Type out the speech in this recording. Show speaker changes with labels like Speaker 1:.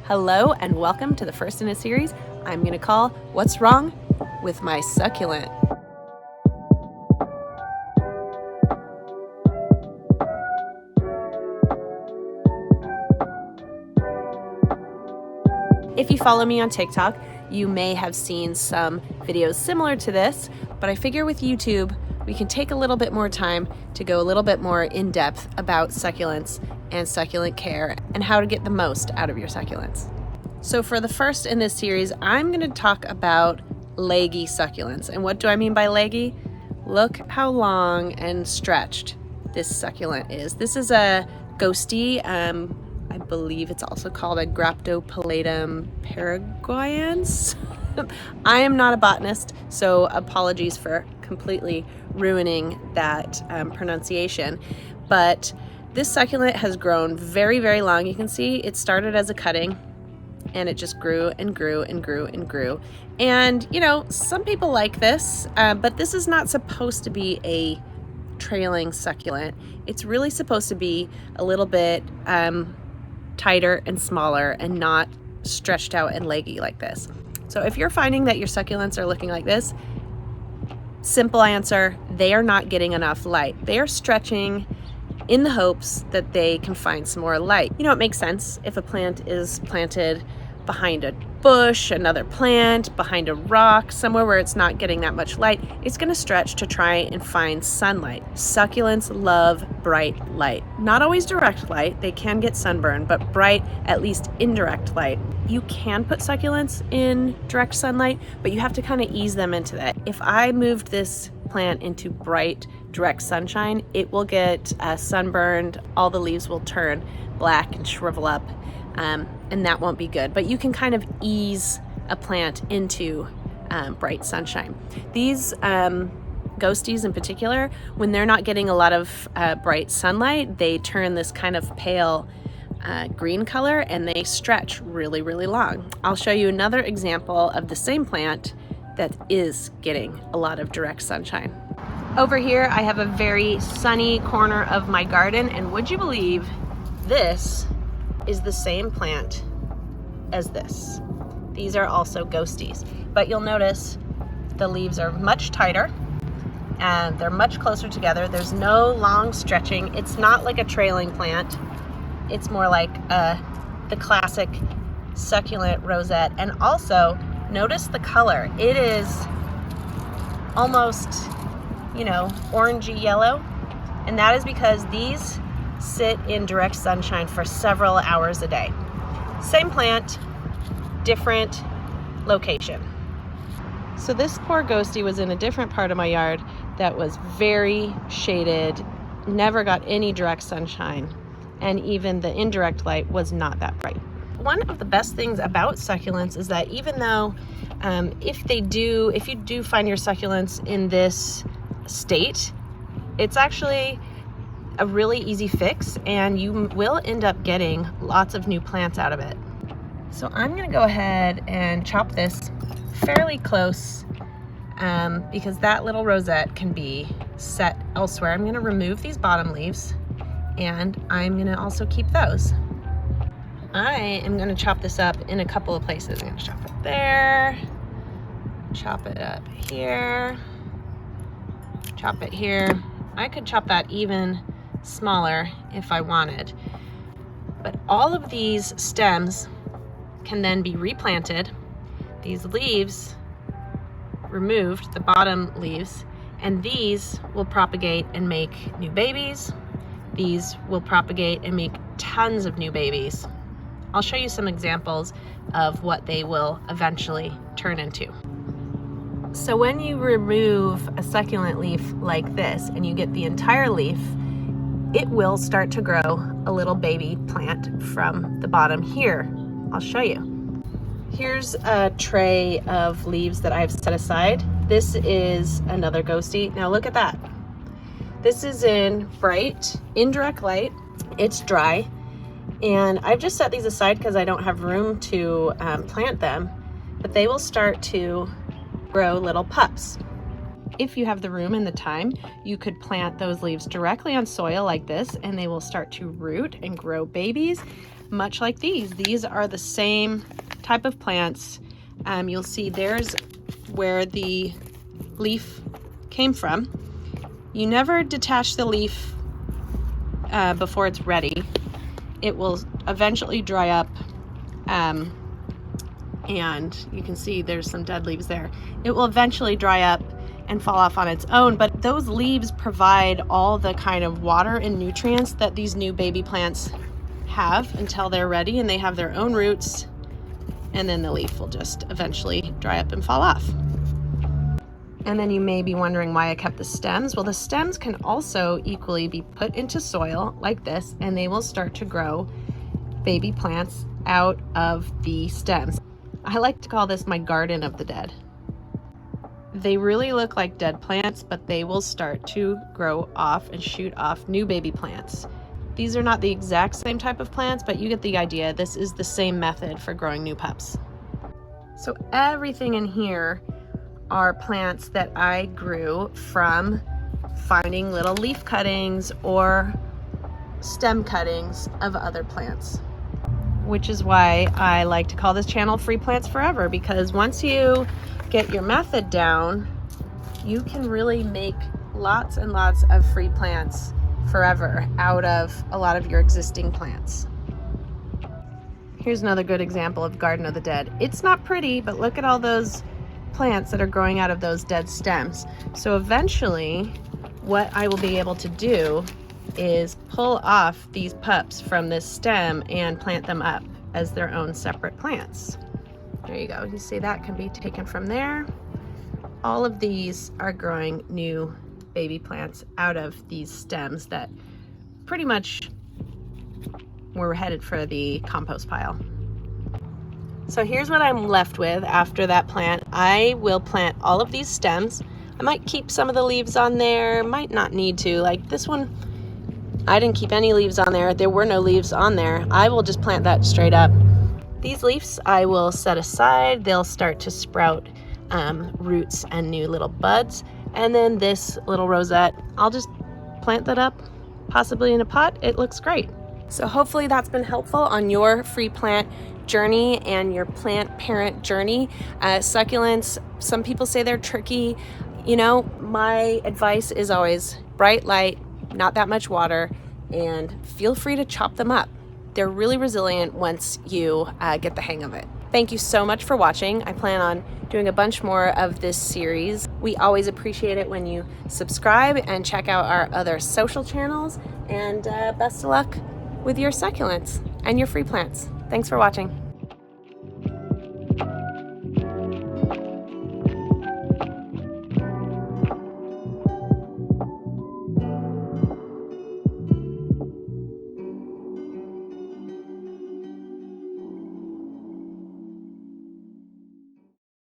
Speaker 1: Hello and welcome to the first in a series I'm going to call What's Wrong with My Succulent? If you follow me on TikTok, you may have seen some videos similar to this, but I figure with YouTube, we can take a little bit more time to go a little bit more in depth about succulents and succulent care and how to get the most out of your succulents. So for the first in this series, I'm going to talk about leggy succulents. And what do I mean by leggy? Look how long and stretched this succulent is. This is a ghosty. I believe it's also called a Graptopalatum paraguayans. I am not a botanist, so apologies for completely ruining that pronunciation. But this succulent has grown very, very long. You can see it started as a cutting and it just grew and grew and grew and grew. And you know, some people like this, but this is not supposed to be a trailing succulent. It's really supposed to be a little bit tighter and smaller and not stretched out and leggy like this. So if you're finding that your succulents are looking like this, simple answer, they are not getting enough light. They are stretching in the hopes that they can find some more light. You know, it makes sense if a plant is planted behind a bush, another plant, behind a rock, somewhere where it's not getting that much light, it's going to stretch to try and find sunlight. Succulents love bright light. Not always direct light, they can get sunburn, but bright, at least indirect light. You can put succulents in direct sunlight, but you have to kind of ease them into that. If I moved this plant into bright, direct sunshine, it will get sunburned, all the leaves will turn black and shrivel up, and that won't be good. But you can kind of ease a plant into bright sunshine. These ghosties in particular, when they're not getting a lot of bright sunlight, they turn this kind of pale green color and they stretch really, really long. I'll show you another example of the same plant that is getting a lot of direct sunshine. Over here, I have a very sunny corner of my garden, and would you believe this is the same plant as this. These are also ghosties, but you'll notice the leaves are much tighter and they're much closer together. There's no long stretching. It's not like a trailing plant. It's more like the classic succulent rosette. And also notice the color. It is almost, you know, orangey yellow, and that is because these sit in direct sunshine for several hours a day. Same plant, different location. So this poor ghosty was in a different part of my yard that was very shaded, never got any direct sunshine, and even the indirect light was not that bright. One of the best things about succulents is that even though if you do find your succulents in this state, it's actually a really easy fix and you will end up getting lots of new plants out of it. So I'm gonna go ahead and chop this fairly close because that little rosette can be set elsewhere. I'm gonna remove these bottom leaves and I'm gonna also keep those. I am gonna chop this up in a couple of places. I'm gonna chop it there, chop it up here, chop it here. I could chop that even smaller if I wanted. But all of these stems can then be replanted, these leaves removed, the bottom leaves, and these will propagate and make new babies. These will propagate and make tons of new babies. I'll show you some examples of what they will eventually turn into. So when you remove a succulent leaf like this and you get the entire leaf, it will start to grow a little baby plant from the bottom here. I'll show you. Here's a tray of leaves that I've set aside. This is another ghosty. Now look at that. This is in bright, indirect light. It's dry. And I've just set these aside because I don't have room to plant them, but they will start to grow little pups. If you have the room and the time, you could plant those leaves directly on soil like this and they will start to root and grow babies. much like these. These are the same type of plants. You'll see there's where the leaf came from. You never detach the leaf before it's ready. It will eventually dry up, and you can see there's some dead leaves there. It will eventually dry up and fall off on its own, but those leaves provide all the kind of water and nutrients that these new baby plants have until they're ready and they have their own roots, and then the leaf will just eventually dry up and fall off. And then you may be wondering why I kept the stems. Well, the stems can also equally be put into soil like this, and they will start to grow baby plants out of the stems. I like to call this my garden of the dead. They really look like dead plants, but they will start to grow off and shoot off new baby plants. These are not the exact same type of plants, but you get the idea. This is the same method for growing new pups. So everything in here are plants that I grew from finding little leaf cuttings or stem cuttings of other plants, which is why I like to call this channel Free Plants Forever, because once you get your method down, you can really make lots and lots of free plants forever out of a lot of your existing plants. Here's another good example of Garden of the Dead. It's not pretty, but look at all those plants that are growing out of those dead stems. So eventually what I will be able to do is pull off these pups from this stem and plant them up as their own separate plants. There you go. You see that can be taken from there. All of these are growing new baby plants out of these stems that pretty much were headed for the compost pile. So here's what I'm left with after that plant. I will plant all of these stems. I might keep some of the leaves on there, might not need to. Like this one, I didn't keep any leaves on there. There were no leaves on there. I will just plant that straight up. These leaves I will set aside. They'll start to sprout roots and new little buds. And then this little rosette, I'll just plant that up, possibly in a pot. It looks great. So hopefully that's been helpful on your free plant journey and your plant parent journey. Succulents, some people say they're tricky. You know, my advice is always bright light, not that much water, and feel free to chop them up. They're really resilient once you get the hang of it. Thank you so much for watching. I plan on doing a bunch more of this series. We always appreciate it when you subscribe and check out our other social channels. And best of luck with your succulents and your free plants. Thanks for watching.